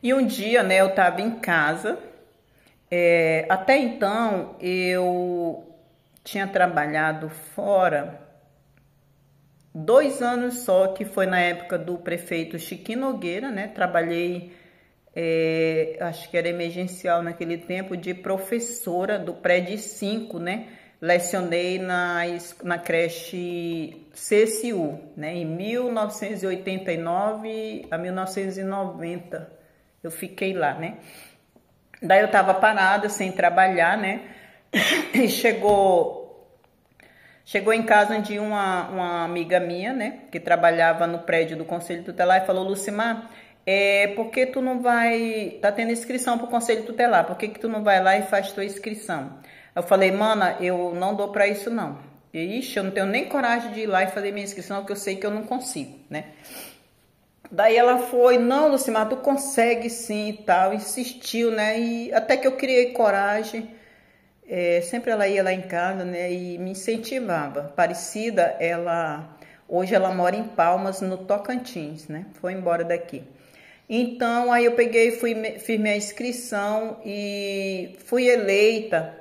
E um dia, né, eu estava em casa. Até então eu tinha trabalhado fora 2 anos só, que foi na época do prefeito Chiquinho Nogueira, né? Trabalhei, acho que era emergencial naquele tempo, de professora do prédio 5, né? Lecionei na creche CSU, né? Em 1989 a 1990 eu fiquei lá, né? Daí eu tava parada, sem trabalhar, né? E chegou em casa de uma amiga minha, né? Que trabalhava no prédio do Conselho Tutelar e falou: Lucimar, por que tu não vai... Tá tendo inscrição pro Conselho Tutelar, por que tu não vai lá e faz tua inscrição? Eu falei: mana, eu não dou pra isso não. Ixi, eu não tenho nem coragem de ir lá e fazer minha inscrição, porque eu sei que eu não consigo, né? Daí ela foi: não, Lucimar, tu consegue sim e tal, insistiu, né? E até que eu criei coragem, sempre ela ia lá em casa, né? E me incentivava. Parecida, hoje ela mora em Palmas, no Tocantins, né? Foi embora daqui. Então, aí eu peguei, fiz minha inscrição e fui eleita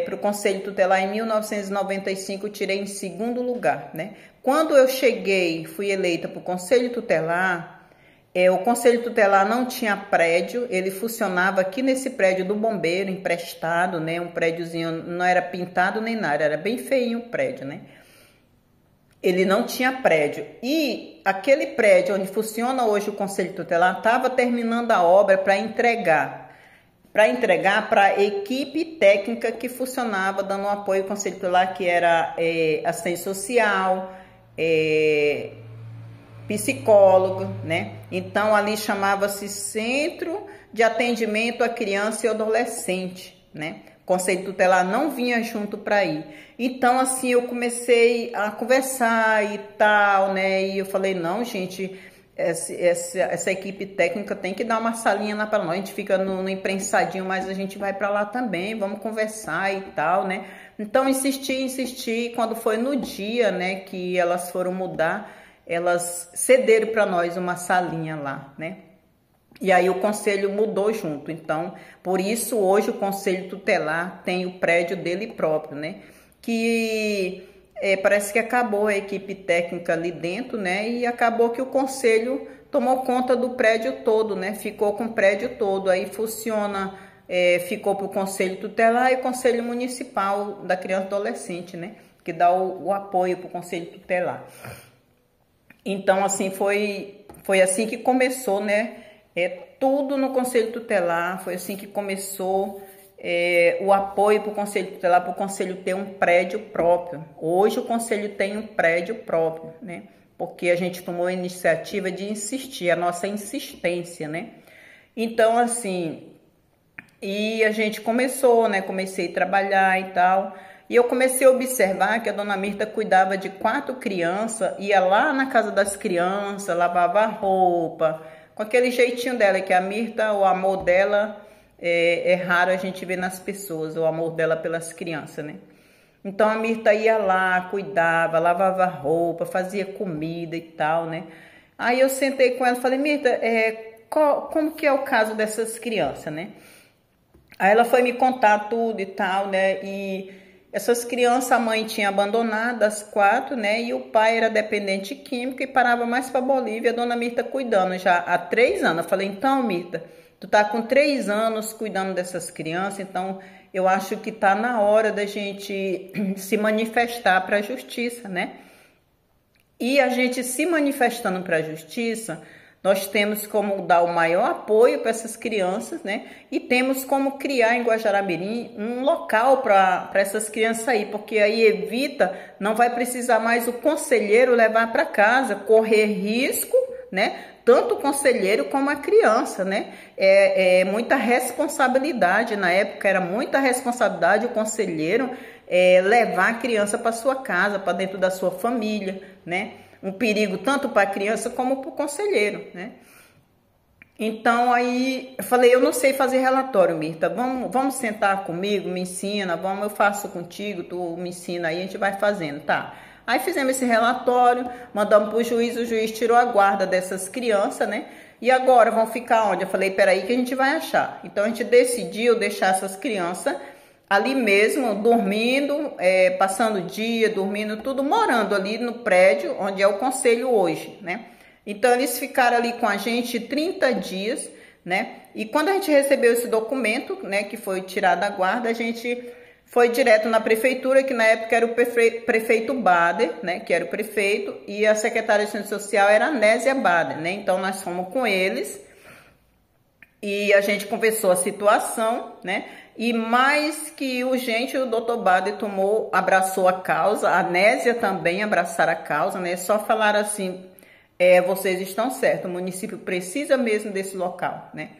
para o Conselho Tutelar em 1995, eu tirei em segundo lugar, né? Quando eu cheguei, fui eleita para o Conselho Tutelar, o Conselho Tutelar não tinha prédio, ele funcionava aqui nesse prédio do bombeiro, emprestado, né? Um prédiozinho, não era pintado nem nada, era bem feinho o prédio, né? Ele não tinha prédio. E aquele prédio onde funciona hoje o Conselho Tutelar estava terminando a obra para entregar para a equipe técnica que funcionava dando um apoio ao Conselho Tutelar, que era assistência social, psicólogo, né? Então ali chamava-se Centro de Atendimento à Criança e Adolescente, né? O Conselho Tutelar não vinha junto para ir. Então assim eu comecei a conversar e tal, né? E eu falei: não, gente, essa equipe técnica tem que dar uma salinha lá para nós. A gente fica no imprensadinho, mas a gente vai para lá também, vamos conversar e tal, né? Então insisti. Quando foi no dia, né, que elas foram mudar, elas cederam para nós uma salinha lá, né? E aí o conselho mudou junto. Então, por isso hoje o Conselho Tutelar tem o prédio dele próprio, né? Que parece que acabou a equipe técnica ali dentro, né? E acabou que o conselho tomou conta do prédio todo, né? Ficou com o prédio todo. Aí funciona, ficou para o Conselho Tutelar e o Conselho Municipal da Criança e Adolescente, né? Que dá o apoio para o Conselho Tutelar. Então, assim, foi assim que começou, né? Tudo no Conselho Tutelar, foi assim que começou o apoio para o Conselho Tutelar, para o Conselho ter um prédio próprio. Hoje o Conselho tem um prédio próprio, né? Porque a gente tomou a iniciativa de insistir, a nossa insistência, né? Então, assim, e a gente começou, né? Comecei a trabalhar e tal. E eu comecei a observar que a dona Mirta cuidava de 4 crianças, ia lá na casa das crianças, lavava a roupa, com aquele jeitinho dela, que a Mirta, o amor dela, é raro a gente ver nas pessoas, o amor dela pelas crianças, né? Então a Mirta ia lá, cuidava, lavava roupa, fazia comida e tal, né? Aí eu sentei com ela e falei: Mirta, como que é o caso dessas crianças, né? Aí ela foi me contar tudo e tal, né? E essas crianças a mãe tinha abandonado, as 4, né? E o pai era dependente químico e parava mais para Bolívia, a dona Mirta cuidando já há 3 anos. Eu falei: então, Mirta, tu tá com 3 anos cuidando dessas crianças, então eu acho que tá na hora da gente se manifestar para a justiça, né? E a gente se manifestando para a justiça, nós temos como dar o maior apoio para essas crianças, né? E temos como criar em Guajará-Mirim um local para essas crianças aí, porque aí evita, não vai precisar mais o conselheiro levar para casa, correr risco, né? Tanto o conselheiro como a criança, né? É muita responsabilidade, na época era muita responsabilidade o conselheiro levar a criança para sua casa, para dentro da sua família, né? Um perigo tanto para a criança como para o conselheiro, né? Então aí eu falei: eu não sei fazer relatório, Mirta, vamos sentar comigo, me ensina, eu faço contigo, tu me ensina aí, a gente vai fazendo, tá? Aí fizemos esse relatório, mandamos para o juiz tirou a guarda dessas crianças, né? E agora vão ficar onde? Eu falei, peraí que a gente vai achar. Então a gente decidiu deixar essas crianças ali mesmo, dormindo, passando o dia, dormindo, tudo, morando ali no prédio onde é o conselho hoje, né? Então eles ficaram ali com a gente 30 dias, né? E quando a gente recebeu esse documento, né, que foi tirado da guarda, a gente foi direto na prefeitura, que na época era o prefeito Bader, né, que era o prefeito, e a secretária de Assistência Social era a Nésia Bader, né? Então nós fomos com eles e a gente conversou a situação, né? E mais que urgente, o doutor Bader abraçou a causa, a Nésia também abraçaram a causa, né? Só falaram assim, vocês estão certos, o município precisa mesmo desse local, né?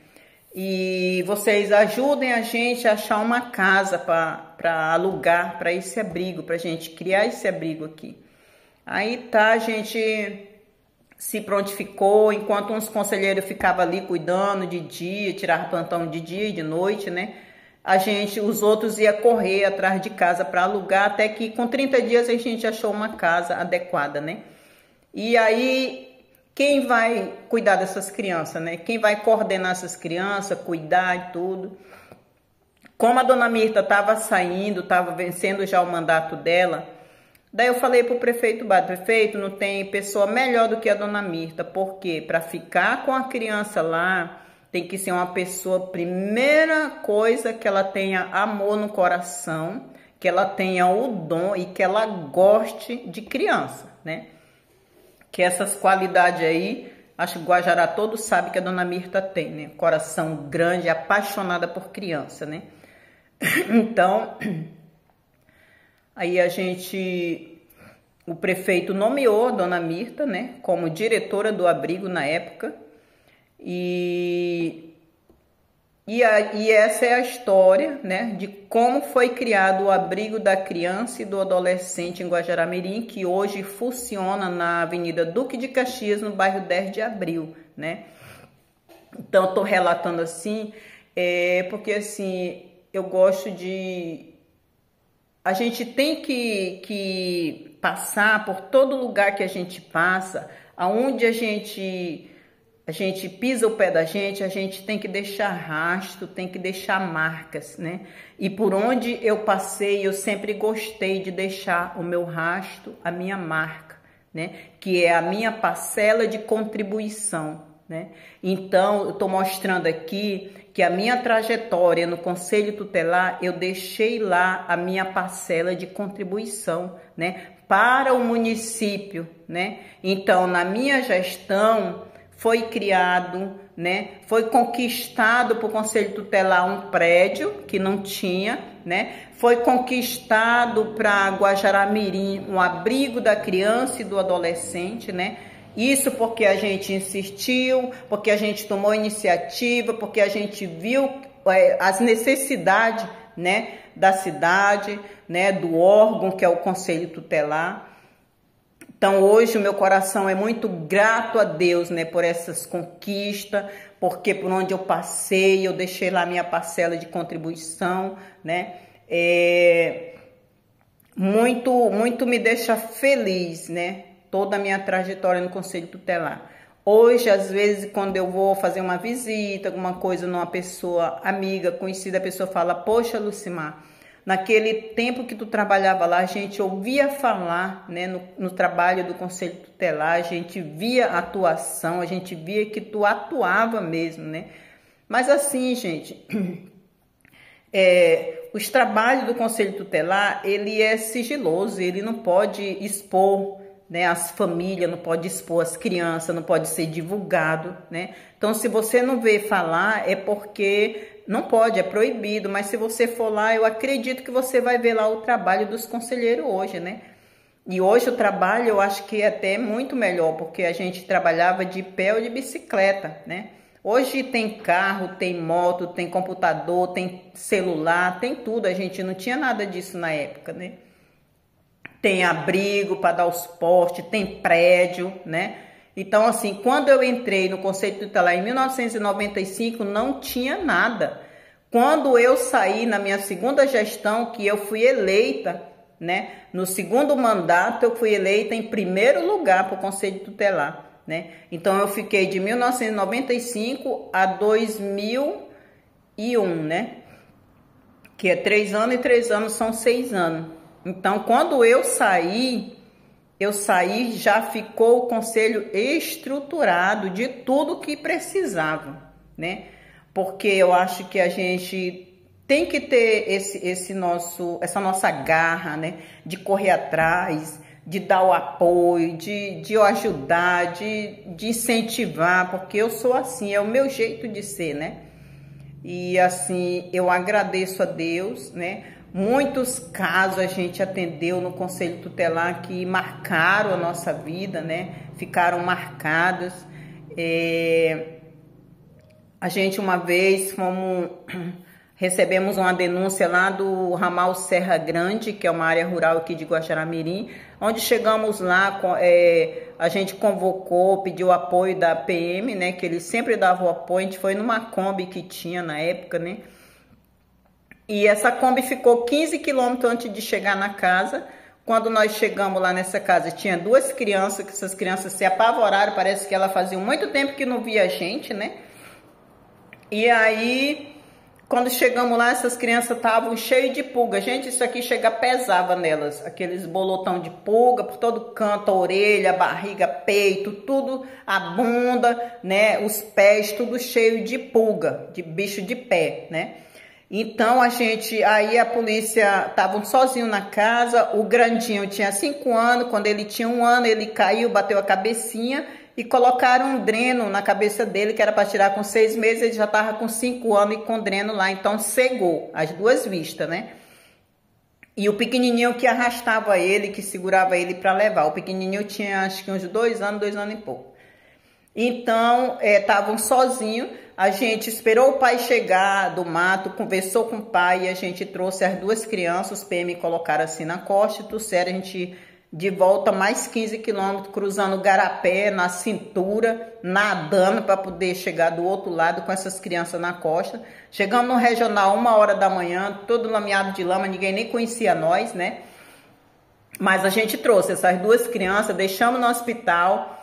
E vocês ajudem a gente a achar uma casa para alugar, para esse abrigo, para a gente criar esse abrigo aqui. Aí tá, a gente se prontificou, enquanto uns conselheiros ficavam ali cuidando de dia, tirava plantão de dia e de noite, né? Os outros ia correr atrás de casa para alugar, até que com 30 dias a gente achou uma casa adequada, né? E aí, quem vai cuidar dessas crianças, né? Quem vai coordenar essas crianças, cuidar e tudo? Como a dona Mirta estava saindo, estava vencendo já o mandato dela, daí eu falei para o prefeito, prefeito, não tem pessoa melhor do que a dona Mirta, porque para ficar com a criança lá, tem que ser uma pessoa, primeira coisa, que ela tenha amor no coração, que ela tenha o dom e que ela goste de criança, né? Que essas qualidades aí, acho que o Guajará todo sabe que a dona Mirta tem, né? Coração grande, apaixonada por criança, né? Então, aí o prefeito nomeou a dona Mirta, né? Como diretora do abrigo na época. E essa é a história, né, de como foi criado o abrigo da criança e do adolescente em Guajará-Mirim, que hoje funciona na Avenida Duque de Caxias, no bairro 10 de Abril, né? Então, estou relatando assim, porque assim, eu gosto de... A gente tem que passar por todo lugar que a gente passa, aonde a gente pisa o pé da gente, a gente tem que deixar rastro, tem que deixar marcas, né? E por onde eu passei, eu sempre gostei de deixar o meu rastro, a minha marca, né? Que é a minha parcela de contribuição, né? Então, eu estou mostrando aqui que a minha trajetória no Conselho Tutelar, eu deixei lá a minha parcela de contribuição, né? Para o município, né? Então, na minha gestão, foi criado, né? Foi conquistado por Conselho Tutelar um prédio que não tinha, né? Foi conquistado para Guajará-Mirim um abrigo da criança e do adolescente, né? Isso porque a gente insistiu, porque a gente tomou iniciativa, porque a gente viu as necessidades, né, da cidade, né, do órgão que é o Conselho Tutelar. Então, hoje, o meu coração é muito grato a Deus, né, por essas conquistas, porque por onde eu passei, eu deixei lá minha parcela de contribuição, né, muito me deixa feliz, né, toda a minha trajetória no Conselho Tutelar. Hoje, às vezes, quando eu vou fazer uma visita, alguma coisa numa pessoa amiga, conhecida, a pessoa fala, poxa, Lucimar, naquele tempo que tu trabalhava lá, a gente ouvia falar, né, no trabalho do Conselho Tutelar, a gente via a atuação, a gente via que tu atuava mesmo, né? Mas assim, gente, os trabalhos do Conselho Tutelar, ele é sigiloso, ele não pode expor, né, as famílias, não pode expor as crianças, não pode ser divulgado, né? Então, se você não vê falar, é porque... Não pode, é proibido, mas se você for lá, eu acredito que você vai ver lá o trabalho dos conselheiros hoje, né? E hoje o trabalho eu acho que é até muito melhor, porque a gente trabalhava de pé ou de bicicleta, né? Hoje tem carro, tem moto, tem computador, tem celular, tem tudo. A gente não tinha nada disso na época, né? Tem abrigo para dar o suporte, tem prédio, né? Então, assim, quando eu entrei no Conselho Tutelar em 1995, não tinha nada. Quando eu saí na minha segunda gestão, que eu fui eleita, né? No segundo mandato, eu fui eleita em primeiro lugar para o Conselho Tutelar, né? Então eu fiquei de 1995 a 2001, né? Que é 3 anos e 3 anos são 6 anos. Então quando eu saí já ficou o conselho estruturado de tudo que precisava, né? Porque eu acho que a gente tem que ter essa nossa garra, né? De correr atrás, de dar o apoio, de ajudar, de incentivar, porque eu sou assim, é o meu jeito de ser, né? E assim, eu agradeço a Deus, né? Muitos casos a gente atendeu no Conselho Tutelar que marcaram a nossa vida, né? Ficaram marcados. A gente uma vez recebemos uma denúncia lá do ramal Serra Grande, que é uma área rural aqui de Guaxará-Mirim, onde chegamos lá, a gente convocou, pediu apoio da PM, né, que eles sempre davam apoio. A gente foi numa Kombi que tinha na época, né, e essa Kombi ficou 15 quilômetros antes de chegar na casa. Quando nós chegamos lá nessa casa, tinha 2 crianças, que essas crianças se apavoraram, parece que elas faziam muito tempo que não via a gente, né, e aí... Quando chegamos lá, essas crianças estavam cheias de pulga. Gente, isso aqui pesava nelas. Aqueles bolotão de pulga por todo canto, a orelha, a barriga, peito, tudo, a bunda, né? Os pés, tudo cheio de pulga, de bicho de pé, né? Então, aí a polícia estavam sozinho na casa. O grandinho tinha 5 anos. Quando ele tinha 1 ano, ele caiu, bateu a cabecinha. E colocaram um dreno na cabeça dele, que era para tirar com 6 meses, ele já estava com 5 anos e com dreno lá, então cegou as 2 vistas, né? E o pequenininho que arrastava ele, que segurava ele para levar, o pequenininho tinha acho que uns 2 anos e pouco. Então, estavam sozinhos, a gente esperou o pai chegar do mato, conversou com o pai, e a gente trouxe as 2 crianças, os PM colocaram assim na costa e trouxeram a gente... de volta mais 15 quilômetros, cruzando o garapé na cintura, nadando para poder chegar do outro lado com essas crianças na costa. Chegamos no regional 1h da manhã, todo lameado de lama, ninguém nem conhecia nós, né? Mas a gente trouxe essas 2 crianças, deixamos no hospital,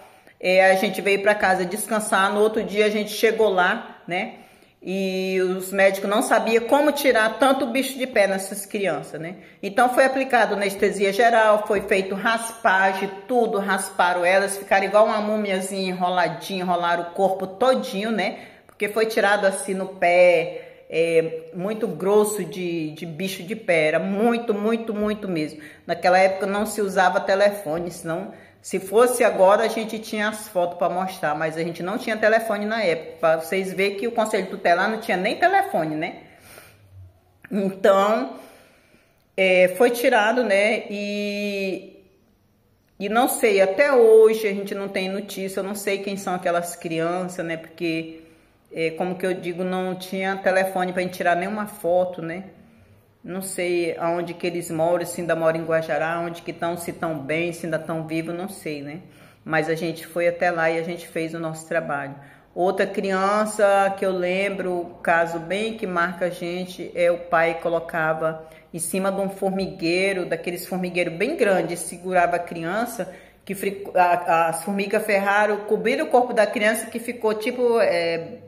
a gente veio para casa descansar. No outro dia a gente chegou lá, né? E os médicos não sabiam como tirar tanto bicho de pé nessas crianças, né? Então foi aplicado anestesia geral, foi feito raspagem, tudo, rasparam elas, ficaram igual uma múmiazinha enroladinha, enrolaram o corpo todinho, né? Porque foi tirado assim no pé, muito grosso de bicho de pé, era muito, muito, muito mesmo. Naquela época não se usava telefone, senão... Se fosse agora, a gente tinha as fotos para mostrar, mas a gente não tinha telefone na época. Para vocês verem que o Conselho Tutelar não tinha nem telefone, né? Então, foi tirado, né? E não sei, até hoje a gente não tem notícia, eu não sei quem são aquelas crianças, né? Porque, como que eu digo, não tinha telefone para gente tirar nenhuma foto, né? Não sei aonde que eles moram, se ainda moram em Guajará, onde que estão, se estão bem, se ainda estão vivos, não sei, né? Mas a gente foi até lá e a gente fez o nosso trabalho. Outra criança que eu lembro, caso bem que marca a gente, o pai colocava em cima de um formigueiro, daqueles formigueiros bem grandes, segurava a criança, que as formigas ferraram, cobriram o corpo da criança, que ficou tipo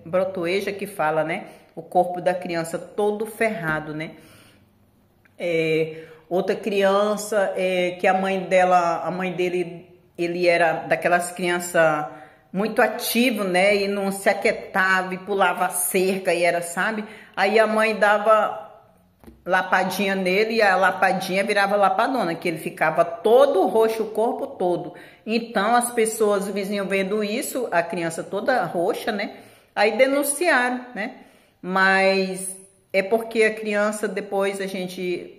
brotoeja que fala, né? O corpo da criança todo ferrado, né? Outra criança que a mãe dele, ele era daquelas crianças muito ativo, né? E não se aquietava e pulava a cerca e era, sabe? Aí a mãe dava lapadinha nele e a lapadinha virava lapadona, que ele ficava todo roxo, o corpo todo. Então as pessoas, o vizinho vendo isso, a criança toda roxa, né? Aí denunciaram, né? Mas é porque a criança, depois a gente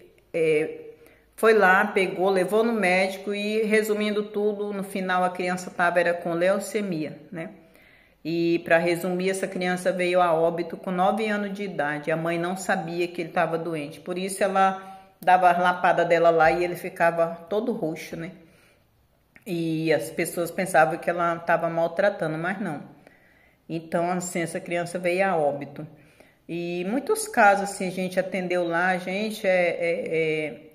foi lá, pegou, levou no médico e, resumindo tudo, no final a criança era com leucemia, né? E para resumir, essa criança veio a óbito com 9 anos de idade. A mãe não sabia que ele estava doente, por isso ela dava a lapada dela lá e ele ficava todo roxo, né? E as pessoas pensavam que ela estava maltratando, mas não. Então, assim, essa criança veio a óbito. E muitos casos, assim, a gente atendeu lá, a gente,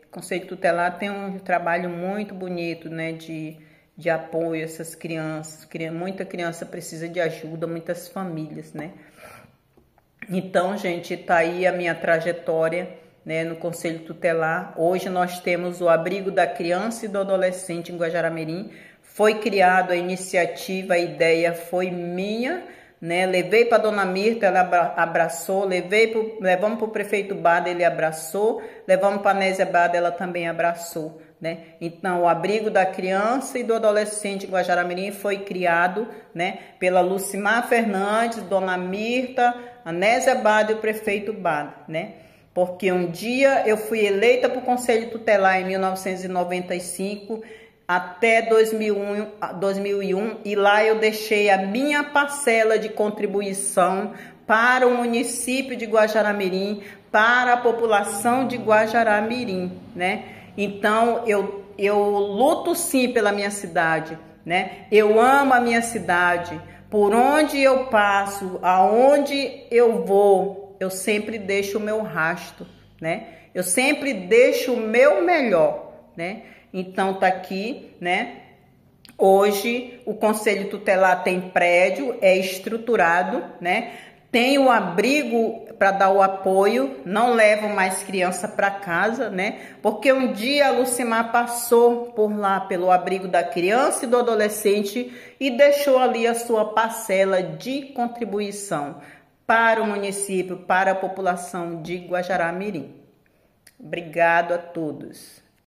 Conselho Tutelar tem um trabalho muito bonito, né, de de apoio a essas crianças. Muita criança precisa de ajuda, muitas famílias, né? Então, gente, tá aí a minha trajetória, né, no Conselho Tutelar. Hoje nós temos o Abrigo da Criança e do Adolescente em Guajará-Mirim. Foi criado a iniciativa, a ideia foi minha, né? Levei para Dona Mirta, ela abraçou, levamos para o prefeito Bada, ele abraçou, levamos para a Nésia Bada, ela também abraçou, né? Então, o Abrigo da Criança e do Adolescente em Guajará-Mirim foi criado, né, pela Lucimar Fernandes, Dona Mirta, a Nésia Bada e o prefeito Bada, né? Porque um dia eu fui eleita para o Conselho Tutelar em 1995 até 2001 e lá eu deixei a minha parcela de contribuição para o município de Guajará-Mirim, para a população de Guajará-Mirim, né? Então eu luto sim pela minha cidade, né? Eu amo a minha cidade. Por onde eu passo, aonde eu vou, eu sempre deixo o meu rastro, né? Eu sempre deixo o meu melhor, né? Então, tá aqui, né? Hoje, o Conselho Tutelar tem prédio, é estruturado, né? Tem o abrigo para dar o apoio, não levo mais criança para casa, né? Porque um dia a Lucimar passou por lá, pelo abrigo da criança e do adolescente e deixou ali a sua parcela de contribuição para o município, para a população de Guajará-Mirim. Obrigado a todos.